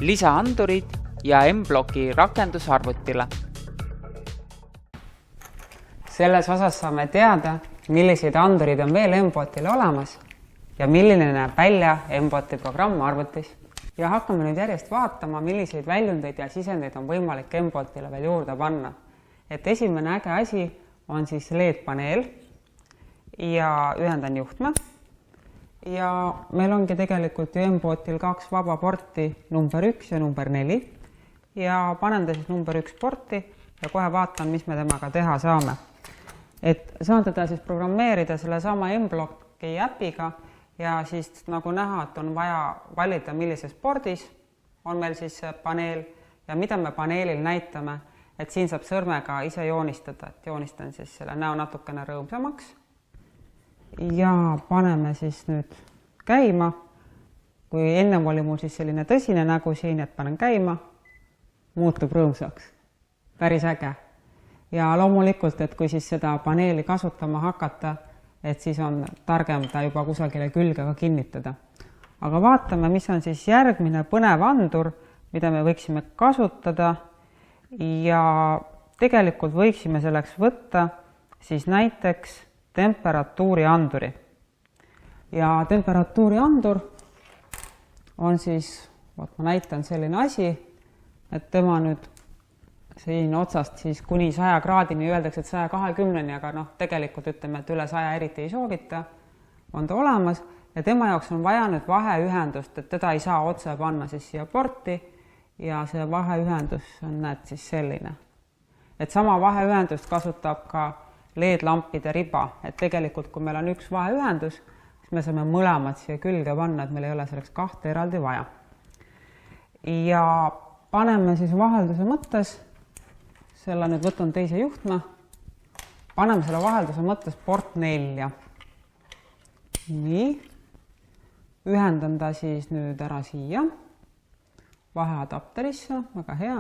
lisaandurid ja M-Bloki rakendus arvutile. Selles osas saame teada, milliseid andurid on veel M-Botile olemas ja milline näeb välja M-Boti programm arvutis. Ja hakkame nüüd järjest vaatama, milliseid väljundeid ja sisendeid on võimalik M-Botile veel juurde panna. Et esimene äge asi on siis LED-paneel ja ühendan juhtme. Ja meil ongi tegelikult ju M-Botil 2 vaba porti number 1 ja number 4. Ja panen ta siis number 1 porti ja kohe vaatan, mis me temaga teha saame. Et saan teda siis programmeerida selle sama M-Bloki äpiga ja siis nagu näha, et on vaja valida, millises pordis on meil siis paneel ja mida me paneelil näitame, et siin saab sõrmega ise joonistada, et joonistan siis selle näo natukene rõõmsamaks ja paneme siis nüüd käima. Kui ennem oli mul siis selline tõsine nägu siin, et panen käima, muutub rõõmsaks. Päris äge. Ja loomulikult, et kui siis seda paneeli kasutama hakata, et siis on targem ta juba kusagile külge ka kinnitada. Aga vaatame, mis on siis järgmine põnev andur, mida me võiksime kasutada ja tegelikult võiksime selleks võtta siis näiteks temperatuuri anduri. Ja temperatuuri andur on siis, ma näitan selline asi, et tema nüüd siin otsast siis kuni 100 kraadini öeldakse, et 120-ni, aga tegelikult ütleme, et üle 100 eriti ei soovita, on ta olemas ja tema jaoks on vaja nüüd vaheühendust, et teda ei saa otse panna siis siia porti ja see vaheühendus on näed siis selline. Et sama vaheühendust kasutab ka LED-lampide riba, et tegelikult kui meil on üks vaheühendus, siis me saame mõlemad siia külge panna, et meil ei ole selleks 2 eraldi vaja. Ja paneme siis vahelduse mõttes, selle nüüd võtan teise juhtme, paneme selle vahelduse mõttes port 4. Nii, ühendan ta siis nüüd ära siia, vaheadapterisse, väga hea.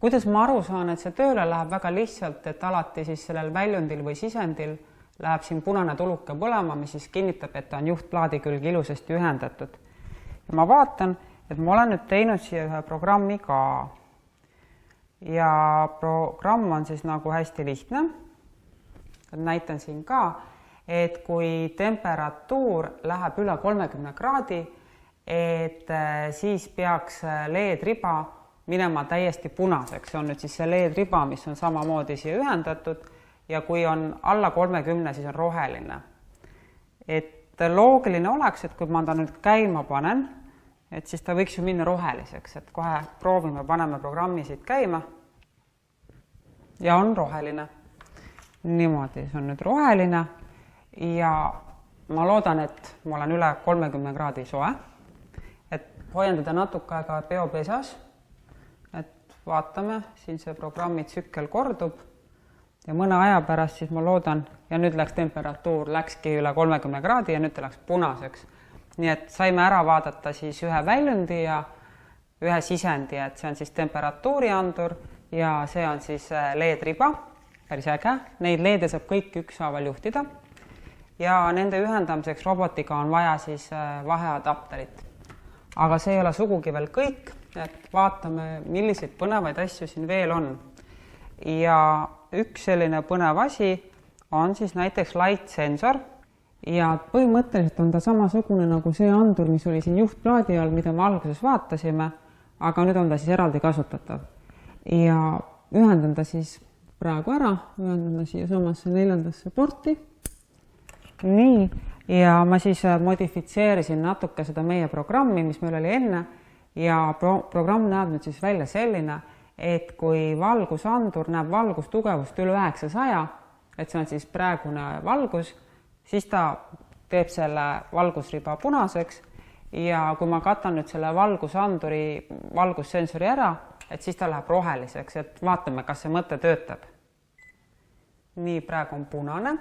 Kuidas ma aru saan, et see tööle läheb väga lihtsalt, et alati siis sellel väljundil või sisendil läheb siin punane tuluke põlema, mis siis kinnitab, et ta on juhtplaadi külge ilusasti ühendatud. Ja ma vaatan, et ma olen nüüd teinud siia ühe programmi ka. Ja programm on siis nagu hästi lihtne. Näitan siin ka, et kui temperatuur läheb üle 30 kraadi, et siis peaks LED-riba minema täiesti punaseks. See on nüüd siis see LED-riba, mis on samamoodi siia ühendatud ja kui on alla 30, siis on roheline. Et loogiline oleks, et kui ma ta nüüd käima panen, et siis ta võiks ju minna roheliseks, et kohe proovime, paneme programmi siit käima ja on roheline. Niimoodi, see on nüüd roheline ja ma loodan, et ma olen üle 30 kraadi soe, et hoian teda natuke aega peopesas, et vaatame, siin see programmi tsükkel kordub ja mõne aja pärast siis ma loodan ja nüüd läks temperatuur, läkski üle 30 kraadi ja nüüd ta läks punaseks. Nii et saime ära vaadata siis ühe väljundi ja ühe sisendi, et see on siis temperatuuri andur ja see on siis LED-riba, päris äge. Neid LED-e saab kõik ükshaaval juhtida ja nende ühendamiseks robotiga on vaja siis vaheadapterit. Aga see ei ole sugugi veel kõik, et vaatame, milliseid põnevaid asju siin veel on. Ja üks selline põnev asi on siis näiteks light sensor. Ja põhimõtteliselt on ta samasugune nagu see andur, mis oli siin juhtplaadi all, mida me alguses vaatasime, aga nüüd on ta siis eraldi kasutatav. Ja ühendan ta siis praegu ära, ühendan ta siia samasse 4. porti. Nii, ja ma siis modifitseerisin natuke seda meie programmi, mis meil oli enne ja programm näeb nüüd siis välja selline, et kui valgusandur näeb valgustugevust üle 900, et see on siis praegune valgus, siis ta teeb selle valgusriba punaseks ja kui ma katan nüüd selle valgusanduri valgussensori ära, et siis ta läheb roheliseks, et vaatame, kas see mõte töötab. Nii, praegu on punane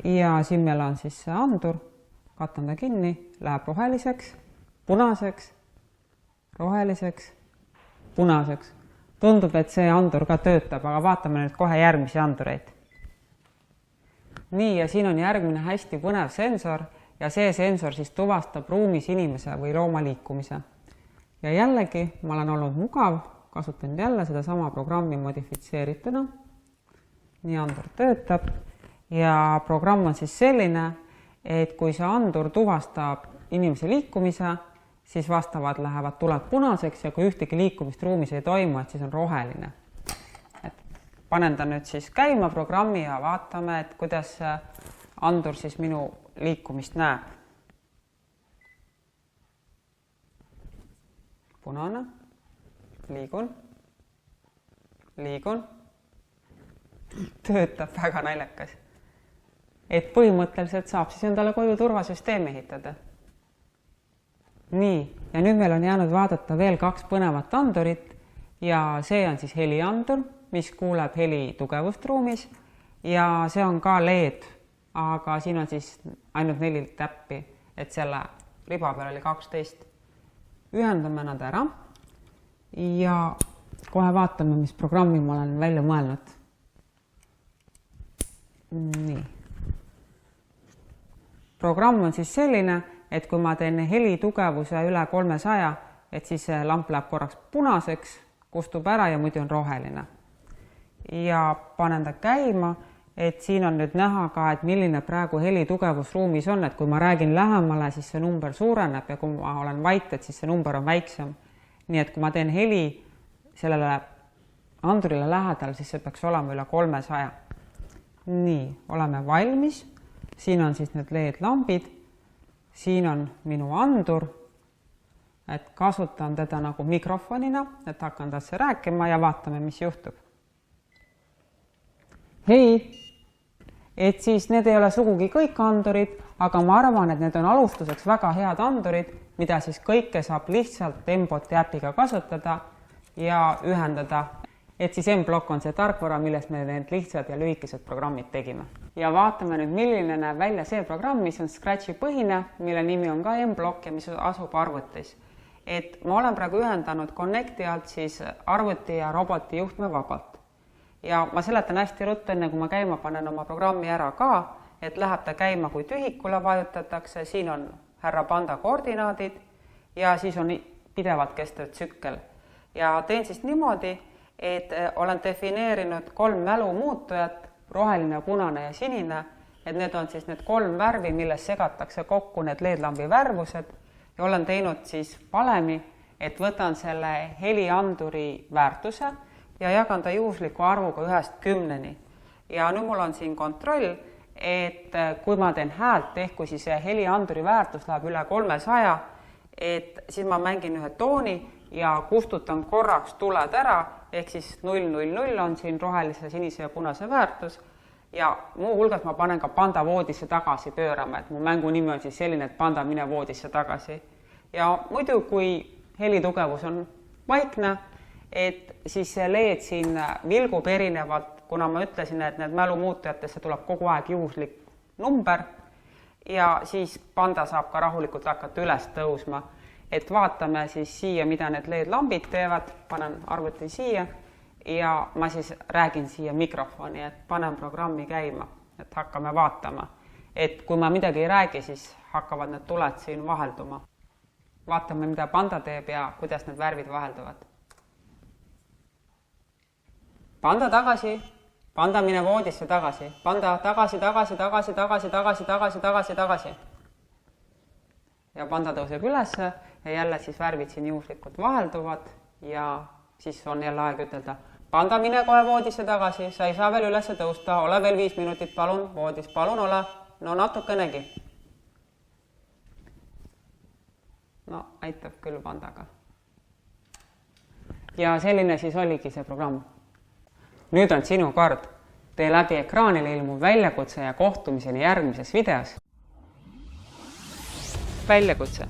ja siin meil on siis see andur, katan ta kinni, läheb roheliseks, punaseks, roheliseks, punaseks. Tundub, et see andur ka töötab, aga vaatame nüüd kohe järgmisi andureid. Nii, ja siin on järgmine hästi põnev sensor ja see sensor siis tuvastab ruumis inimese või looma liikumise. ja jällegi ma olen olnud mugav, kasutan jälle sedasama programmi modifitseerituna. Nii andur töötab ja programm on siis selline, et kui see andur tuvastab inimese liikumise, siis vastavad lähevad tuled punaseks ja kui ühtegi liikumist ruumis ei toimu, et siis on roheline. Et panen ta nüüd siis käima programmi ja vaatame, et kuidas andur siis minu liikumist näeb. Punane, liigun, töötab väga naljakas. Et põhimõtteliselt saab siis endale koju turvasüsteemi ehitada. Nii, ja nüüd meil on jäänud vaadata veel 2 põnevat andurit ja see on siis heliandur, mis kuuleb heli tugevust ruumis ja see on ka LED, aga siin on siis ainult 4 täppi, et selle riba peal oli 12. Ühendame nad ära ja kohe vaatame, mis programmi ma olen välja mõelnud. Nii. Programm on siis selline, et kui ma teen heli tugevuse üle 300, et siis see lamp läheb korraks punaseks, kustub ära ja muidu on roheline. Ja panen ta käima, et siin on nüüd näha ka, et milline praegu heli tugevus ruumis on, et kui ma räägin lähemale, siis see number suureneb ja kui ma olen vait, et siis see number on väiksem. Nii et kui ma teen heli sellele andurile lähedal, siis see peaks olema üle 300. Nii, oleme valmis. Siin on siis need LED-lambid. Siin on minu andur, et kasutan teda nagu mikrofonina, et hakkan tasse rääkima ja vaatame, mis juhtub. Hei, et siis need ei ole sugugi kõik andurid, aga ma arvan, et need on alustuseks väga head andurid, mida siis kõike saab lihtsalt M-Boti äpiga kasutada ja ühendada. Et siis M-Block on see tarkvara, millest me need lihtsad ja lühikesed programmid tegime. Ja vaatame nüüd, milline näeb välja see programm, mis on Scratchi põhine, mille nimi on ka M-Block ja mis asub arvutis. Et ma olen praegu ühendanud Connecti alt siis arvuti ja roboti juhtme vabalt. Ja ma seletan hästi ruttu, enne kui ma käima panen oma programmi ära ka, et läheb ta käima, kui tühikule vajutatakse, siin on härra Panda koordinaadid ja siis on pidevalt kestev tsükkel. Ja teen siis niimoodi, et olen defineerinud 3 mälumuutujat, roheline, punane ja sinine, et need on siis need 3 värvi, milles segatakse kokku need LED-lambi värvused ja olen teinud siis valemi, et võtan selle helianduri väärtuse ja jagan ta juhusliku arvuga 1-10. Ja nüüd mul on siin kontroll, et kui ma teen häält, ehk kui siis helianduri väärtus läheb üle 300, et siis ma mängin ühe tooni ja kustutan korraks tuled ära, ehk siis 000 on siin rohelise, sinise ja punase väärtus ja muu hulgas ma panen ka Panda voodisse tagasi pöörama, et mu mängu nimi on siis selline, et Panda mine voodisse tagasi. Ja muidu, kui heli tugevus on vaikne, et siis see LED siin vilgub erinevalt, kuna ma ütlesin, et need mälumuutujatesse tuleb kogu aeg juhuslik number ja siis Panda saab ka rahulikult hakata üles tõusma. Et vaatame siis siia, mida need LED-lambid teevad, panen arvuti siia ja ma siis räägin siia mikrofoni, et panen programmi käima, et hakkame vaatama. Et kui ma midagi ei räägi, siis hakkavad need tuled siin vahelduma. Vaatame, mida Panda teeb ja kuidas need värvid vahelduvad. Panda tagasi, Panda mine voodisse tagasi, Panda tagasi. Ja Panda tõuseb üles ja jälle siis värvid siin juhuslikult vahelduvad ja siis on jälle aeg ütelda, Panda mine kohe voodisse tagasi, sa ei saa veel üles tõusta, ole veel 5 minutit, palun, voodis, palun ole, no natukenegi. No aitab küll Pandaga. Ja selline siis oligi see programm. Nüüd on sinu kord. Tee läbi ekraanile ilmuv väljakutse ja kohtumiseni järgmises videos. Väljakutse.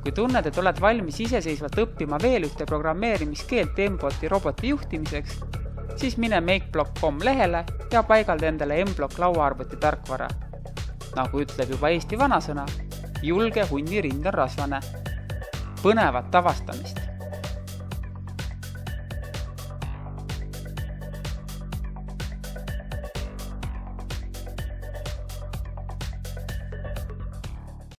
Kui tunned, et oled valmis iseseisvalt õppima veel ühte programmeerimiskeelt M-Boti roboti juhtimiseks, siis mine makeblock.com lehele ja paigalda endale M-Block lauaarvuti tarkvara. Nagu ütleb juba Eesti vanasõna, julge hunni rind on rasvane. Põnevat avastamist!